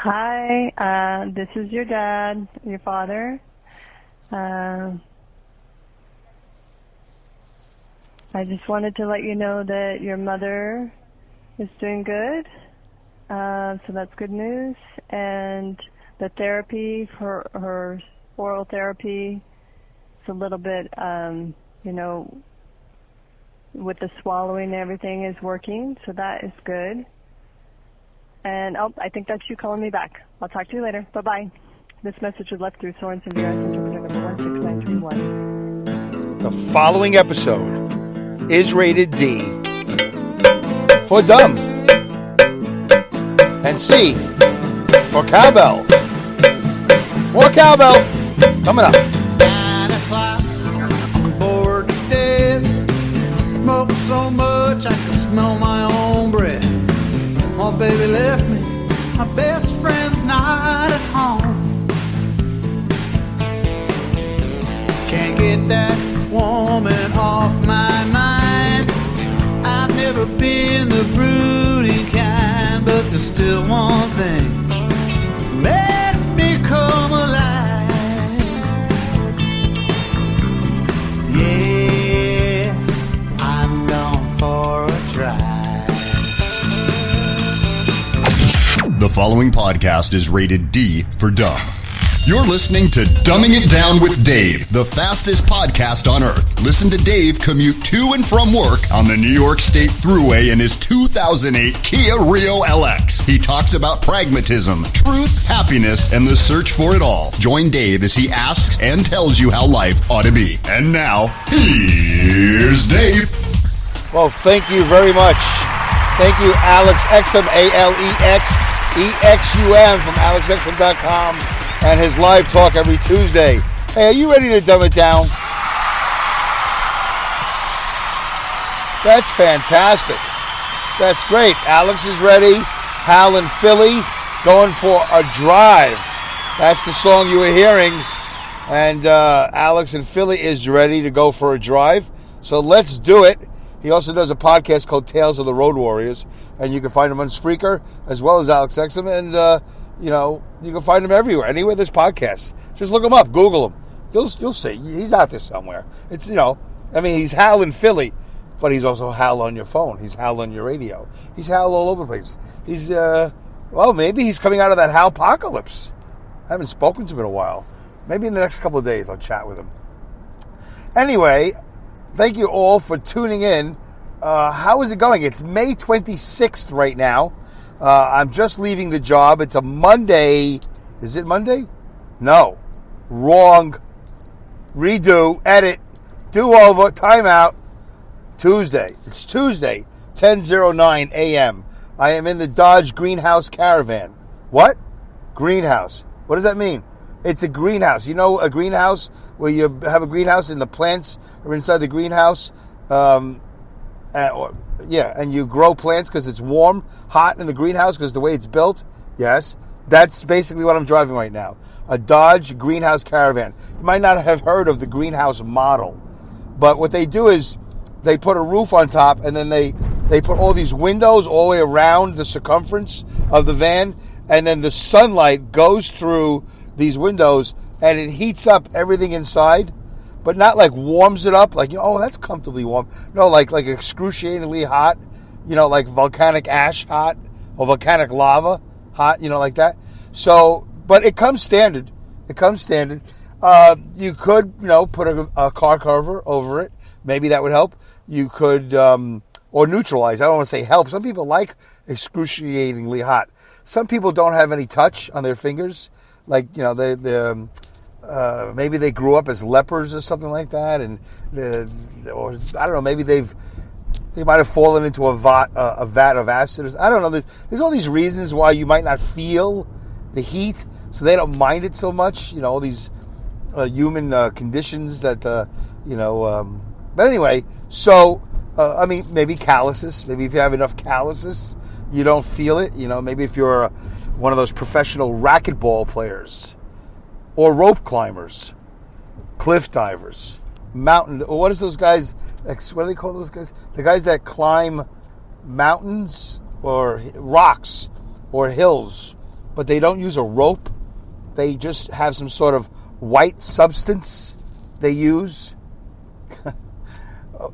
Hi, this is your dad, your father. I just wanted to let you know that your mother is doing good. So that's good news. And the therapy for her oral therapy, it's a little bit, with the swallowing and everything is working. So that is good. And I think that's you calling me back. I'll talk to you later. Bye-bye. This message was left through Sorensen VR interpreter number 16931. The following episode is rated D for dumb and C for cowbell. More cowbell coming up. 9 o'clock, I'm bored to death. Smoke so much I can smell my own breath. My baby left me, my best friend's not at home. Can't get that woman off my mind. I've never been the brooding kind, but there's still one thing let's become alive. Yeah, I'm gone for a drive. The following podcast is rated D for dumb. You're listening to Dumbing It Down with Dave, the fastest podcast on earth. Listen to Dave commute to and from work on the New York State Thruway in his 2008 Kia Rio LX. He talks about pragmatism, truth, happiness, and the search for it all. Join Dave as he asks and tells you how life ought to be. And now, here's Dave. Well, thank you very much. Thank you, Alex Exum, ALEXEXUM from AlexExum.com and his live talk every Tuesday. Hey, are you ready to dumb it down? That's fantastic. That's great. Alex is ready. Hal and Philly going for a drive. That's the song you were hearing. And Alex and Philly is ready to go for a drive. So let's do it. He also does a podcast called Tales of the Road Warriors, and you can find him on Spreaker as well as Alex Exum, and you can find him everywhere, anywhere there's podcasts. Just look him up, Google him. You'll see he's out there somewhere. It's he's Hal in Philly, but he's also Hal on your phone. He's Hal on your radio. He's Hal all over the place. He's maybe he's coming out of that Hal-pocalypse. I haven't spoken to him in a while. Maybe in the next couple of days I'll chat with him. Anyway. Thank you all for tuning in. How is it going? It's May 26th right now. I'm just leaving the job. It's a Monday. Is it Monday? No. Wrong. Redo. Edit. Do over. Timeout. Tuesday. It's Tuesday, 10:09 a.m. I am in the Dodge Greenhouse Caravan. What? Greenhouse. What does that mean? It's a greenhouse. You know a greenhouse where you have a greenhouse and the plants are inside the greenhouse? And you grow plants because it's warm, hot in the greenhouse because the way it's built? Yes. That's basically what I'm driving right now. A Dodge Greenhouse Caravan. You might not have heard of the greenhouse model. But what they do is they put a roof on top and then they put all these windows all the way around the circumference of the van. And then the sunlight goes through these windows and it heats up everything inside, but not like warms it up like, that's comfortably warm. No, like excruciatingly hot, like volcanic ash hot or volcanic lava hot, like that. So, but it comes standard. You could, put a car cover over it. Maybe that would help. You could, or neutralize. I don't want to say help. Some people like excruciatingly hot. Some people don't have any touch on their fingers. Like, maybe they grew up as lepers or something like that, or I don't know, maybe they might have fallen into a vat of acid. I don't know. There's all these reasons why you might not feel the heat, so they don't mind it so much. All these human conditions that But anyway, so maybe calluses. Maybe if you have enough calluses, you don't feel it. Maybe if you're one of those professional racquetball players or rope climbers, cliff divers, mountain. What is those guys? What do they call those guys? The guys that climb mountains or rocks or hills but they don't use a rope. They just have some sort of white substance they use.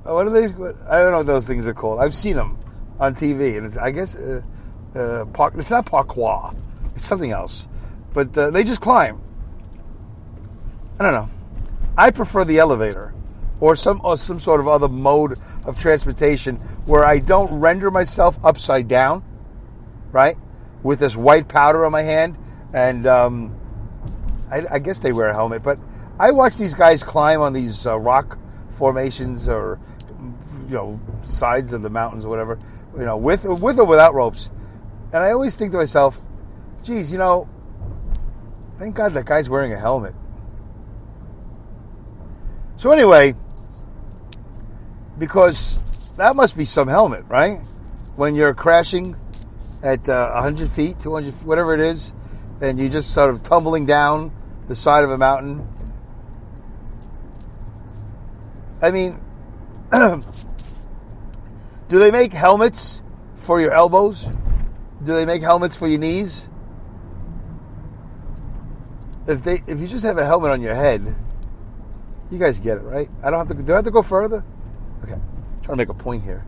What are they? I don't know what those things are called. I've seen them on TV, and it's, I guess it's not parkour. It's something else. But they just climb. I don't know. I prefer the elevator or some sort of other mode of transportation where I don't render myself upside down, right, with this white powder on my hand. And I guess they wear a helmet. But I watch these guys climb on these rock formations or, sides of the mountains or whatever, with or without ropes. And I always think to myself, geez, thank God that guy's wearing a helmet. So anyway, because that must be some helmet, right? When you're crashing at 100 feet, 200 feet, whatever it is, and you're just sort of tumbling down the side of a mountain. I mean, do they make helmets for your elbows? Do they make helmets for your knees? If you just have a helmet on your head, you guys get it, right? Do I have to go further? Okay, I'm trying to make a point here.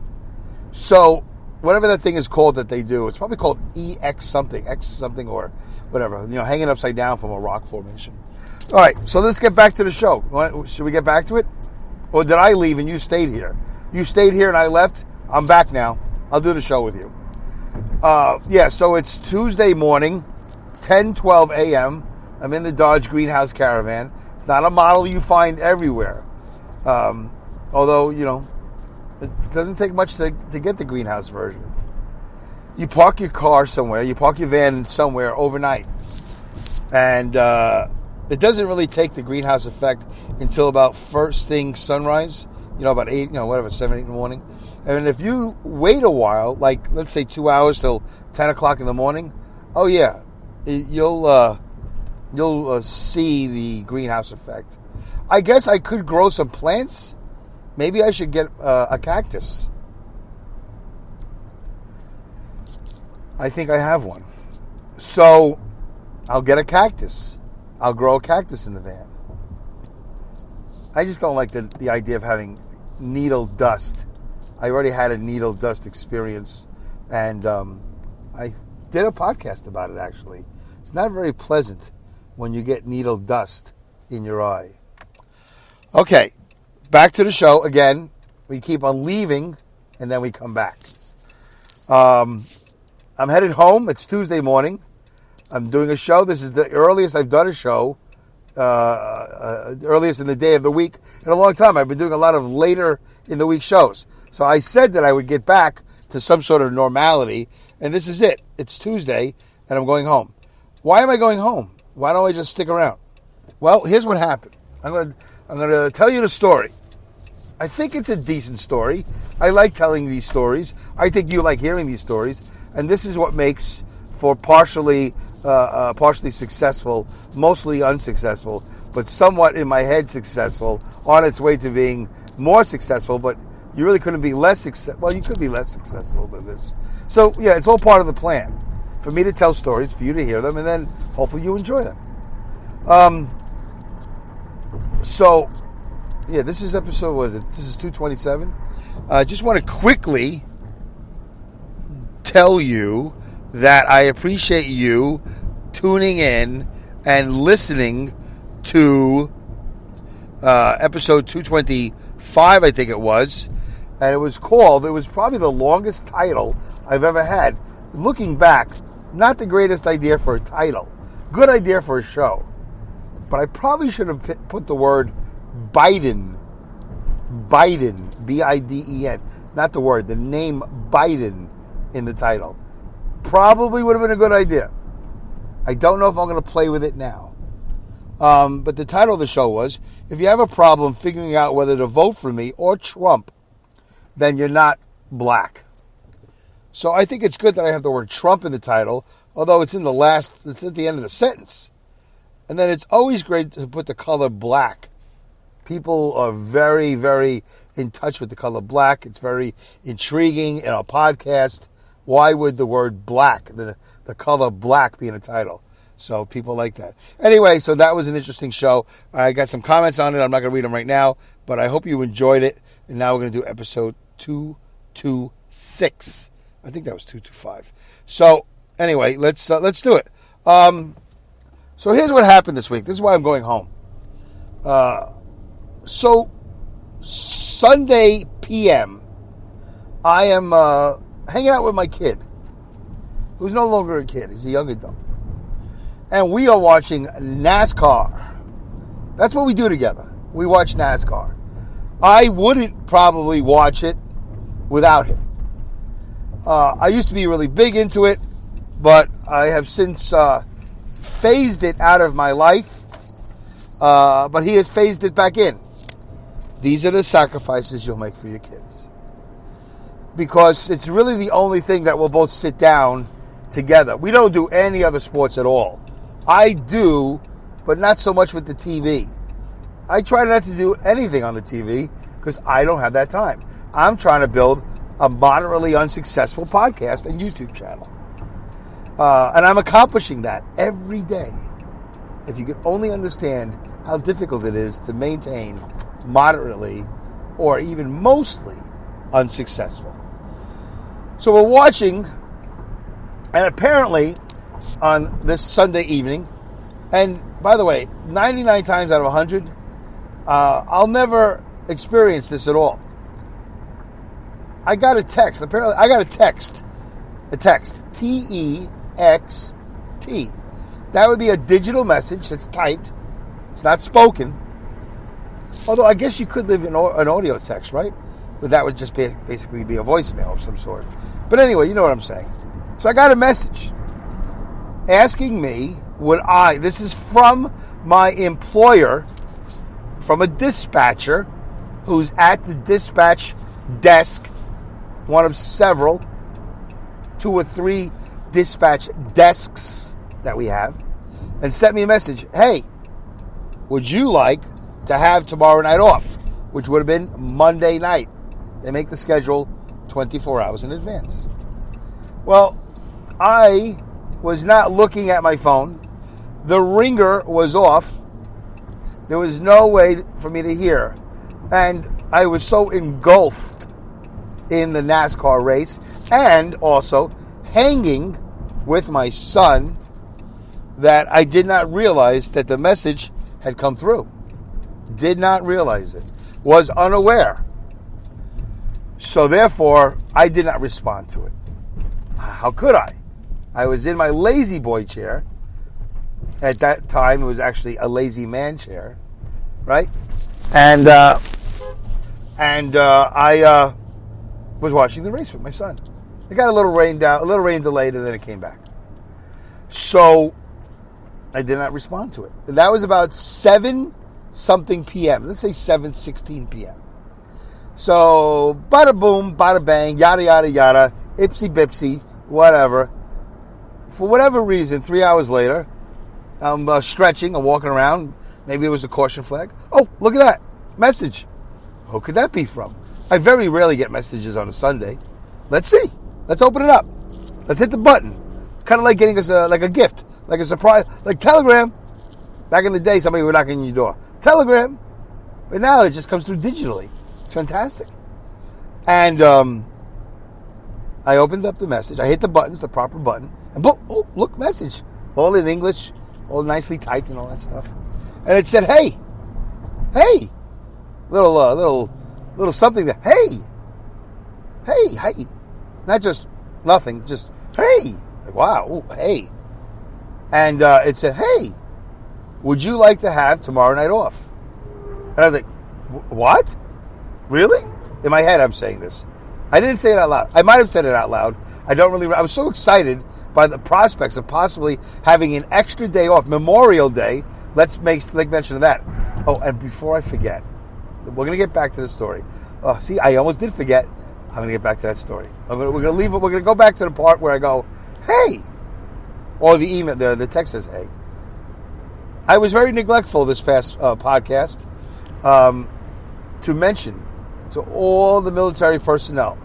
So, whatever that thing is called that they do, it's probably called X something or whatever, hanging upside down from a rock formation. All right, so let's get back to the show. Should we get back to it? Or did I leave and you stayed here? You stayed here and I left. I'm back now. I'll do the show with you. So it's Tuesday morning, 10:12 a.m. I'm in the Dodge Greenhouse Caravan. It's not a model you find everywhere. Although, it doesn't take much to get the greenhouse version. You park your car somewhere, you park your van somewhere overnight. And it doesn't really take the greenhouse effect until about first thing sunrise, about 7, 8 in the morning. And if you wait a while, like let's say 2 hours till 10 o'clock in the morning, oh yeah, you'll see the greenhouse effect. I guess I could grow some plants. Maybe I should get a cactus. I think I have one. So I'll get a cactus. I'll grow a cactus in the van. I just don't like the idea of having needle dust. I already had a needle dust experience, and I did a podcast about it, actually. It's not very pleasant when you get needle dust in your eye. Okay, back to the show. Again, we keep on leaving, and then we come back. I'm headed home. It's Tuesday morning. I'm doing a show. This is the earliest I've done a show, earliest in the day of the week in a long time. I've been doing a lot of later in the week shows. So I said that I would get back to some sort of normality, and this is it. It's Tuesday, and I'm going home. Why am I going home? Why don't I just stick around? Well, here's what happened. I'm going to tell you the story. I think it's a decent story. I like telling these stories. I think you like hearing these stories, and this is what makes for partially successful, mostly unsuccessful, but somewhat in my head successful, on its way to being more successful, but you really couldn't be less successful. Well, you could be less successful than this. So, yeah, it's all part of the plan. For me to tell stories, for you to hear them, and then hopefully you enjoy them. This is episode, this is 227. I just want to quickly tell you that I appreciate you tuning in and listening to episode 225, I think it was. And it was probably the longest title I've ever had. Looking back, not the greatest idea for a title. Good idea for a show. But I probably should have put the word Biden, B-I-D-E-N, not the word, the name Biden in the title. Probably would have been a good idea. I don't know if I'm going to play with it now. But the title of the show was, if you have a problem figuring out whether to vote for me or Trump, then you're not black. So I think it's good that I have the word Trump in the title, although it's at the end of the sentence. And then it's always great to put the color black. People are very, very in touch with the color black. It's very intriguing in a podcast. why would the word black, the color black, be in a title? So people like that. Anyway, so that was an interesting show. I got some comments on it. I'm not going to read them right now, but I hope you enjoyed it. And now we're going to do episode 226. I think that was 225. So anyway, let's do it. So here's what happened this week. This is why I'm going home. So Sunday PM, I am hanging out with my kid, who's no longer a kid. He's a young adult. And we are watching NASCAR. That's what we do together. We watch NASCAR. I wouldn't probably watch it without him. I used to be really big into it, but I have since phased it out of my life. But he has phased it back in. These are the sacrifices you'll make for your kids. Because it's really the only thing that we'll both sit down together. We don't do any other sports at all. I do, but not so much with the TV. I try not to do anything on the TV because I don't have that time. I'm trying to build a moderately unsuccessful podcast and YouTube channel. And I'm accomplishing that every day. If you could only understand how difficult it is to maintain moderately or even mostly unsuccessful. So we're watching, and apparently on this Sunday evening, and by the way, 99 times out of 100, I'll never experience this at all. I got a text. Apparently, I got a text. T-E-X-T. That would be a digital message that's typed. It's not spoken. Although I guess you could leave an audio text, right? But that would just basically be a voicemail of some sort. But anyway, you know what I'm saying. So I got a message asking me, this is from my employer, from a dispatcher who's at the dispatch desk, one of several, 2 or 3 dispatch desks that we have, and sent me a message. Hey, would you like to have tomorrow night off? Which would have been Monday night. They make the schedule 24 hours in advance. Well, I was not looking at my phone. The ringer was off. There was no way for me to hear. And I was so engulfed in the NASCAR race and also hanging with my son that I did not realize that the message had come through. Did not realize it. Was unaware. So therefore, I did not respond to it. How could I? I was in my lazy boy chair. At that time, it was actually a lazy man chair, right? And I was watching the race with my son. It got a little rain delayed, and then it came back. So I did not respond to it. And that was about 7-something p.m. Let's say 7:16 p.m. So bada boom, bada bang, yada yada yada, ipsy bipsy, whatever. For whatever reason, 3 hours later, I'm stretching, I'm walking around. Maybe it was a caution flag. Oh, look at that message. Who could that be from? I very rarely get messages on a Sunday. Let's see. Let's open it up. Let's hit the button. It's kind of like getting us like a gift, like a surprise, like Telegram. Back in the day, somebody would knock on your door. Telegram. But now it just comes through digitally. It's fantastic. And I opened up the message. I hit the buttons, the proper button. And boom, oh, look, message. All in English, all nicely typed and all that stuff. And it said, hey. Little something that, hey. Not just nothing, just, hey. Like, wow, ooh, hey. And it said, hey, would you like to have tomorrow night off? And I was like, what? Really? In my head, I'm saying this. I didn't say it out loud. I might have said it out loud. I was so excited by the prospects of possibly having an extra day off, Memorial Day. Let's make mention of that. Oh, and before I forget, we're going to get back to the story. Oh, see, I almost did forget. I'm going to get back to that story. We're going to leave it. We're going to go back to the part where I go, hey, or the email, the text says, hey. I was very neglectful this past podcast to mention to all the military personnel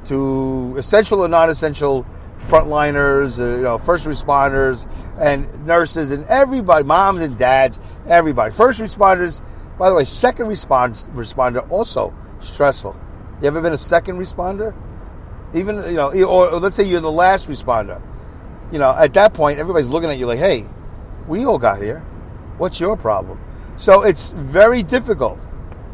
to essential and non-essential frontliners, first responders and nurses and everybody, moms and dads, everybody. First responders, by the way, second responder also stressful. You ever been a second responder? Even, or let's say you're the last responder. At that point, everybody's looking at you like, hey, we all got here. What's your problem? So it's very difficult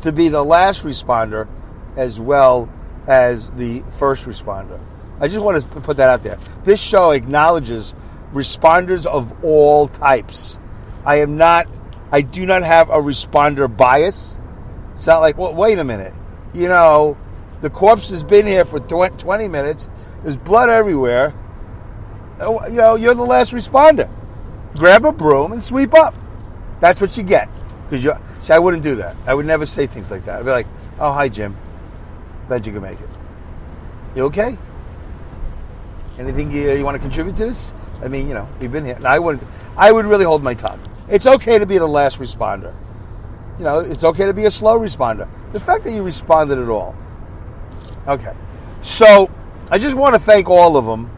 to be the last responder as well as the first responder. I just want to put that out there. This show acknowledges responders of all types. I do not have a responder bias. It's not like, well, wait a minute. The corpse has been here for 20 minutes. There's blood everywhere. You're the last responder. Grab a broom and sweep up. That's what you get. Because I wouldn't do that. I would never say things like that. I'd be like, oh, hi, Jim. Glad you could make it. You okay? Anything you want to contribute to this? I mean, you've been here. And I would really hold my tongue. It's okay to be the last responder. It's okay to be a slow responder. The fact that you responded at all. Okay. So, I just want to thank all of them,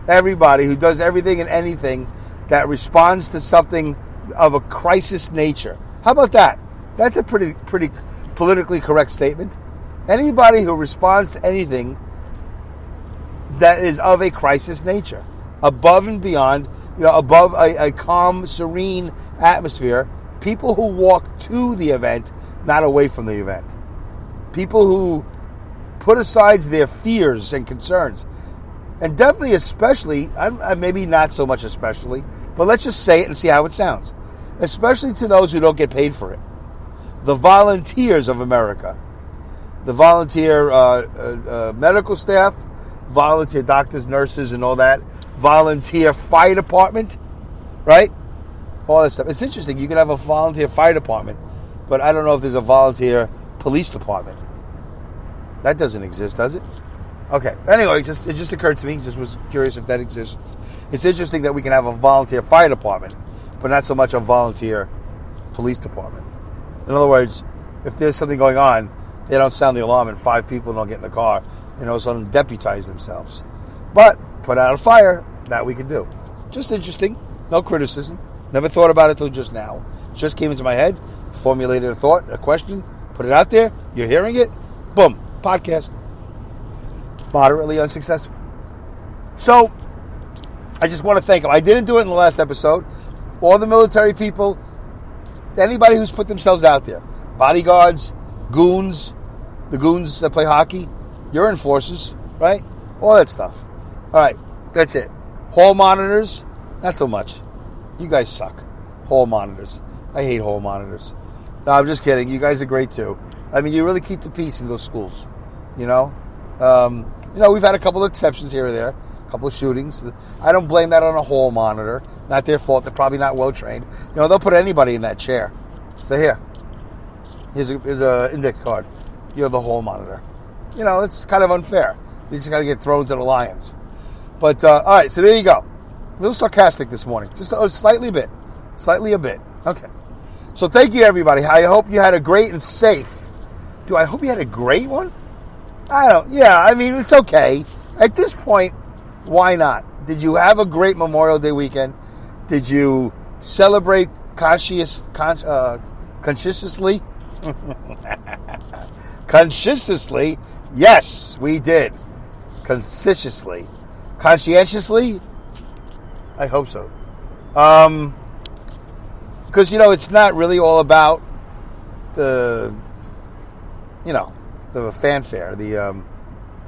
everybody who does everything and anything that responds to something of a crisis nature. How about that? That's a pretty politically correct statement. Anybody who responds to anything that is of a crisis nature, above and beyond, above a calm, serene atmosphere, people who walk to the event, not away from the event. People who put aside their fears and concerns. And definitely, especially, maybe not so much especially, but let's just say it and see how it sounds. Especially to those who don't get paid for it. The volunteers of America. The volunteer medical staff, volunteer doctors, nurses, and all that. Volunteer fire department, right? All that stuff. It's interesting. You can have a volunteer fire department, but I don't know if there's a volunteer police department. That doesn't exist, does it? Okay. Anyway, it just occurred to me. Just was curious if that exists. It's interesting that we can have a volunteer fire department, but not so much a volunteer police department. In other words, if there's something going on, they don't sound the alarm and 5 people don't get in the car and all of a sudden deputize themselves. But put out a fire, that we could do. Just interesting. No criticism. Never thought about it till just now. Just came into my head, formulated a thought, a question, put it out there. You're hearing it. Boom. Podcast. Moderately unsuccessful. So, I just want to thank them. I didn't do it in the last episode. All the military people, anybody who's put themselves out there, bodyguards, goons, the goons that play hockey, you're in forces, right? All that stuff. All right, that's it. Hall monitors, not so much. You guys suck. Hall monitors. I hate hall monitors. No, I'm just kidding. You guys are great too. I mean, you really keep the peace in those schools. We've had a couple of exceptions here or there, a couple of shootings. I don't blame that on a hall monitor. Not their fault. They're probably not well trained. They'll put anybody in that chair. So here's a index card. You're the hall monitor. It's kind of unfair. You just got to get thrown to the lions. But all right, so there you go. A little sarcastic this morning, just slightly a bit. Okay. So thank you, everybody. I hope you had a great and safe. Do I hope you had a great one? It's okay. At this point, why not? Did you have a great Memorial Day weekend? Did you celebrate consciously? Conscientiously? Yes, we did. Conscientiously? I hope so. Because, it's not really all about the fanfare, the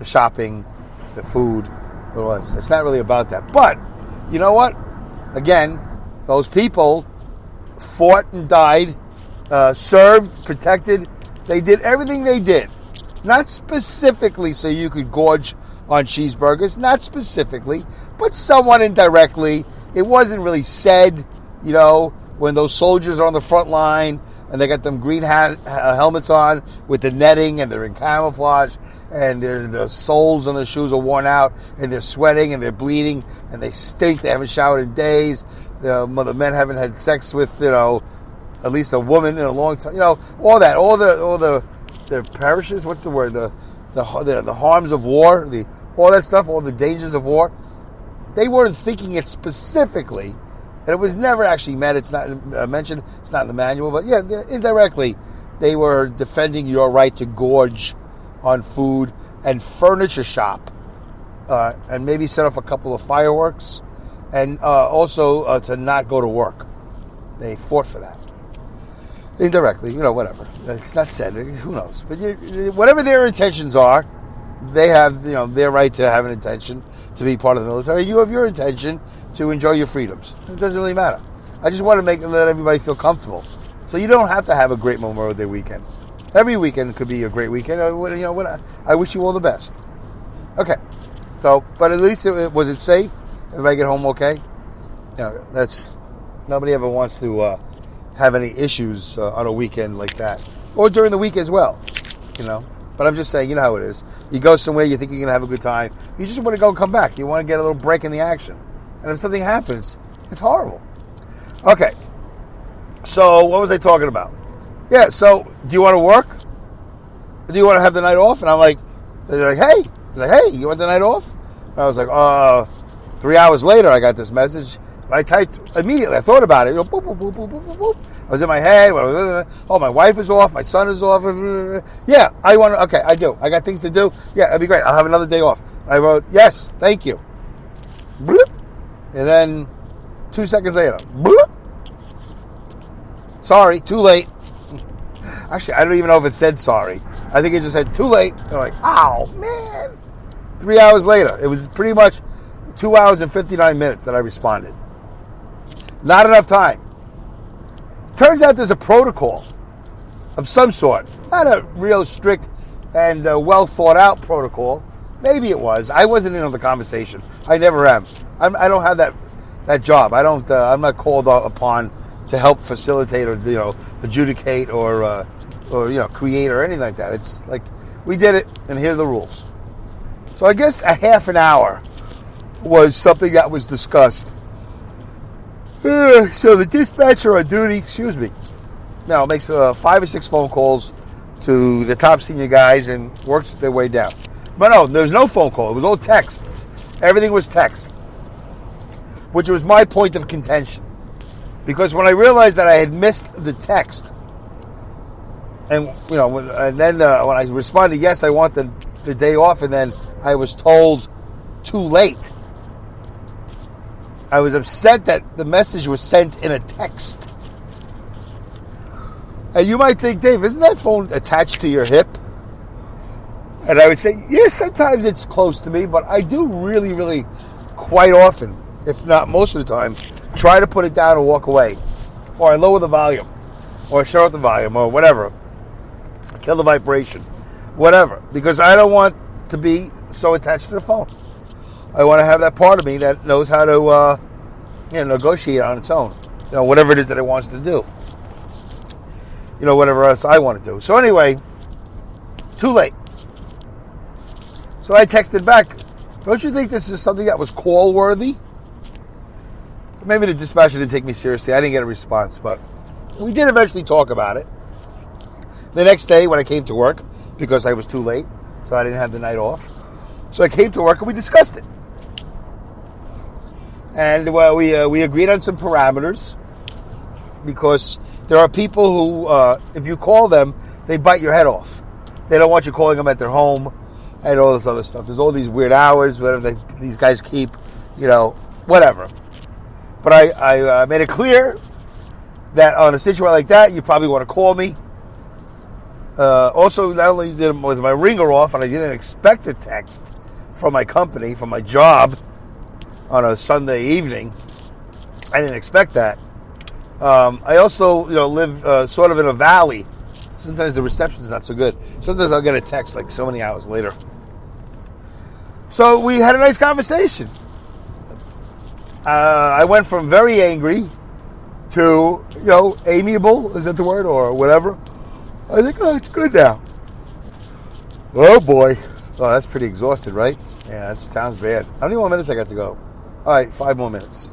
shopping, the food. It's not really about that. But, you know what? Again, those people fought and died, served, protected. They did everything they did. Not specifically so you could gorge on cheeseburgers. Not specifically. But somewhat indirectly. It wasn't really said, when those soldiers are on the front line and they got them green helmets on with the netting and they're in camouflage and the soles on their shoes are worn out and they're sweating and they're bleeding and they stink. They haven't showered in days. The men haven't had sex with, at least a woman in a long time. All that. All the parishes. What's the word? the harms of war, all that stuff, all the dangers of war. They weren't thinking it specifically, and it was never actually meant. It's not mentioned. It's not in the manual, but yeah, indirectly, they were defending your right to gorge on food and furniture shop, and maybe set off a couple of fireworks, and also to not go to work. They fought for that. Indirectly, whatever. It's not said. Who knows? But whatever their intentions are, they have, their right to have an intention to be part of the military. You have your intention to enjoy your freedoms. It doesn't really matter. I just want to let everybody feel comfortable. So you don't have to have a great Memorial Day weekend. Every weekend could be a great weekend. I wish you all the best. Okay. So, but at least was it safe? Everybody get home okay? That's nobody ever wants to have any issues on a weekend like that, or during the week as well. But I'm just saying, you know how it is. You go somewhere, you think you're gonna have a good time. You just want to go and come back. You want to get a little break in the action. And if something happens, it's horrible. Okay. So what was I talking about? Yeah. So do you want to work? Do you want to have the night off? And I'm like, hey. He's like, hey, you want the night off? And I was like, 3 hours later, I got this message. I typed immediately. I thought about it. Boop, boop, boop, boop, boop, boop. I was in my head. Oh, my wife is off. My son is off. Yeah, I want to. Okay, I do. I got things to do. Yeah, it'd be great. I'll have another day off. I wrote, yes, thank you. Bloop. And then 2 seconds later, bloop. Sorry, too late. Actually, I don't even know if it said sorry. I think it just said too late. They're like, oh, man. 3 hours later. It was pretty much 2 hours and 59 minutes that I responded. Not enough time. Turns out there's a protocol of some sort. Not a real strict and well thought out protocol. Maybe it was. I wasn't in on the conversation. I never am. I don't have that job. I don't. I'm not called upon to help facilitate or adjudicate or create or anything like that. It's like we did it and here are the rules. So I guess a half an hour was something that was discussed. So the dispatcher on duty, makes 5 or 6 phone calls to the top senior guys and works their way down. But no, there was no phone call. It was all texts. Everything was text, which was my point of contention. Because when I realized that I had missed the text, and then when I responded, yes, I want the day off, and then I was told too late. I was upset that the message was sent in a text. And you might think, Dave, isn't that phone attached to your hip? And I would say, yes, sometimes it's close to me, but I do really, really quite often, if not most of the time, try to put it down and walk away. Or I lower the volume. Or I shut off the volume, or whatever. Kill the vibration. Whatever. Because I don't want to be so attached to the phone. I want to have that part of me that knows how to negotiate on its own. Whatever it is that it wants to do. Whatever else I want to do. So anyway, too late. So I texted back, don't you think this is something that was call-worthy? Maybe the dispatcher didn't take me seriously. I didn't get a response, but we did eventually talk about it. The next day when I came to work, because I was too late, so I didn't have the night off. So I came to work and we discussed it. And we agreed on some parameters, because there are people who, if you call them, they bite your head off. They don't want you calling them at their home and all this other stuff. There's all these weird hours, whatever these guys keep, whatever. But I made it clear that on a situation like that, you probably want to call me. Also, not only was my ringer off, and I didn't expect a text from my company, from my job, on a Sunday evening. I didn't expect that. I also, live sort of in a valley. Sometimes the reception's not so good. Sometimes I'll get a text like so many hours later. So we had a nice conversation. I went from very angry to, amiable, is that the word, or whatever. I think, it's good now. Oh, boy. Oh, that's pretty exhausted, right? Yeah, that sounds bad. How many more minutes I got to go? All right, 5 more minutes.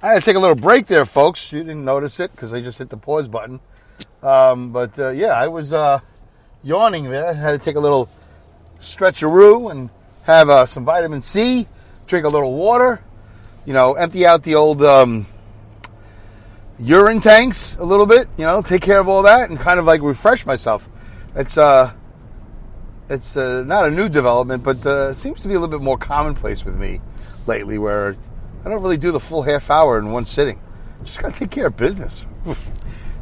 I had to take a little break there, folks. You didn't notice it because I just hit the pause button. I was, yawning there. I had to take a little stretcheroo and have some vitamin C, drink a little water, empty out the old urine tanks a little bit, take care of all that and kind of like refresh myself. It's not a new development, but it seems to be a little bit more commonplace with me lately, where I don't really do the full half hour in one sitting. Just got to take care of business.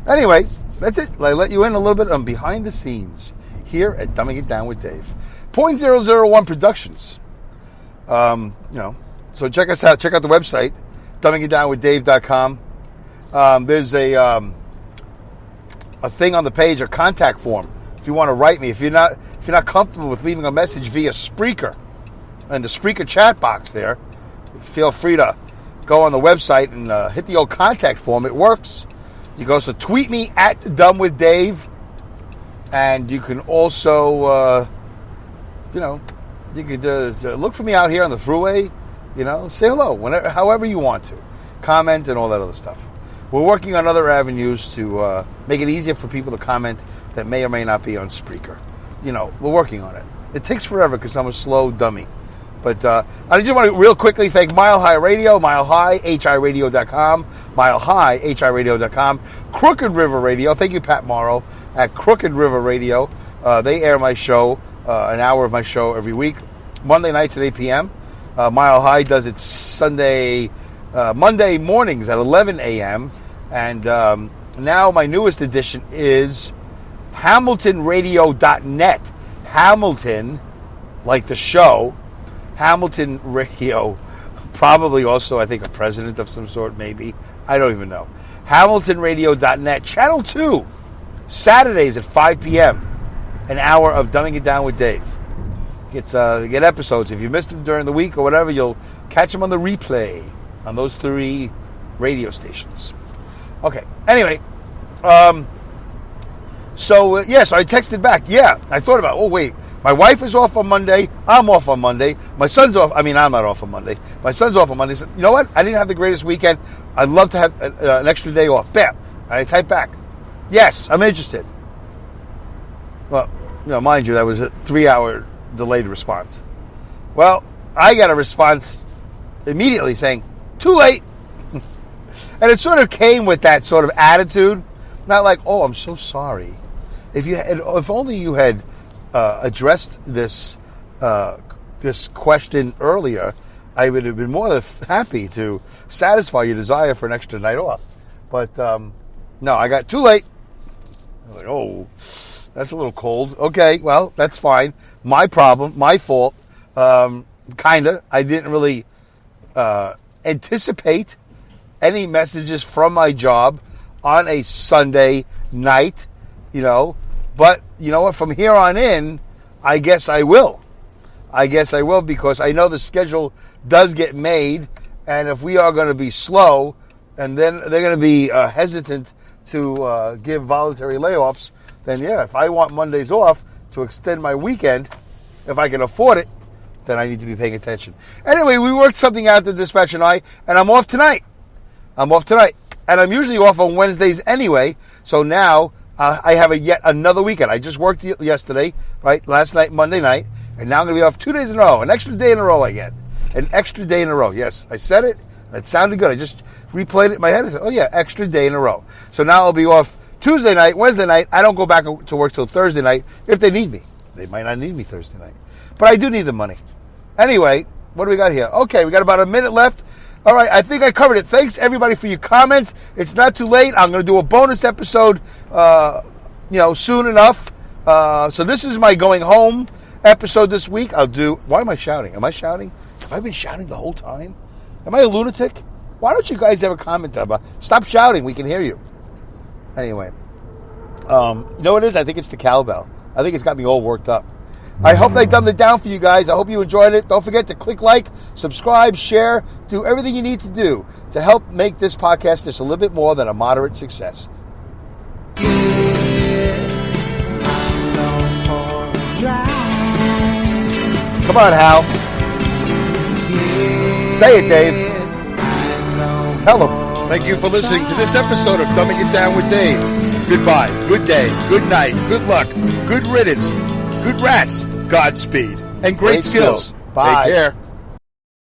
Anyway, that's it. I let you in a little bit on behind the scenes here at Dumbing It Down with Dave. 0.001 Productions. So check us out. Check out the website, dumbingitdownwithdave.com. There's a thing on the page, a contact form. If you want to write me, if you're not comfortable with leaving a message via Spreaker, and the Spreaker chat box there, feel free to go on the website and hit the old contact form. It works. You can also tweet me at @dumbwithdave, and you can also, you could look for me out here on the thruway. Say hello whenever, however you want to, comment and all that other stuff. We're working on other avenues to make it easier for people to comment that may or may not be on Spreaker. We're working on it. It takes forever because I'm a slow dummy. But I just want to real quickly thank Mile High Radio, milehihiradio.com, milehihiradio.com, Crooked River Radio. Thank you, Pat Morrow, at Crooked River Radio. They air my show, an hour of my show every week, Monday nights at 8 p.m. Mile High does it Monday mornings at 11 a.m. And now my newest edition is HamiltonRadio.net. Hamilton, like the show, Hamilton Radio, probably also, I think, a president of some sort, maybe. I don't even know. HamiltonRadio.net, Channel 2, Saturdays at 5 p.m., an hour of Dumbing It Down with Dave. Get episodes. If you missed them during the week or whatever, you'll catch them on the replay on those 3 radio stations. Okay, anyway, so I texted back. Yeah, I thought about, my wife is off on Monday. I'm off on Monday. My son's off. I'm not off on Monday. My son's off on Monday. So, you know what? I didn't have the greatest weekend. I'd love to have an extra day off. Bam. I type back. Yes, I'm interested. Well, mind you, that was a 3-hour delayed response. Well, I got a response immediately saying, too late. And it sort of came with that sort of attitude. Not like, oh, I'm so sorry. If only you had addressed this question earlier, I would have been more than happy to satisfy your desire for an extra night off. But no, I got too late. I was like, oh, that's a little cold. Okay, well, that's fine. My problem, my fault. Kinda. I didn't really anticipate any messages from my job on a Sunday night, But you know what? From here on in, I guess I will. Because I know the schedule does get made, and if we are going to be slow, and then they're going to be hesitant to give voluntary layoffs, then if I want Mondays off to extend my weekend, if I can afford it, then I need to be paying attention. Anyway, we worked something out, the dispatch and I'm off tonight. And I'm usually off on Wednesdays anyway, so now I have yet another weekend. I just worked yesterday, right? Last night, Monday night, and now I'm going to be off 2 days in a row. An extra day in a row I get. An extra day in a row. Yes, I said it. It sounded good. I just replayed it in my head. I said, oh yeah, extra day in a row. So now I'll be off Tuesday night, Wednesday night. I don't go back to work till Thursday night if they need me. They might not need me Thursday night. But I do need the money. Anyway, what do we got here? Okay, we got about a minute left. All right, I think I covered it. Thanks, everybody, for your comments. It's not too late. I'm going to do a bonus episode, soon enough. So this is my going home episode this week. I'll do... Why am I shouting? Am I shouting? Have I been shouting the whole time? Am I a lunatic? Why don't you guys ever comment about... Stop shouting. We can hear you. Anyway. You know what it is? I think it's the cowbell. I think it's got me all worked up. I hope they dumbed it down for you guys. I hope you enjoyed it. Don't forget to click like, subscribe, share, do everything you need to do to help make this podcast just a little bit more than a moderate success. Come on, Hal. Say it, Dave. Tell them. Thank you for listening to this episode of Dumbing It Down with Dave. Goodbye, good day, good night, good luck, good riddance, good rats, Godspeed, and great skills. Bye. Take care.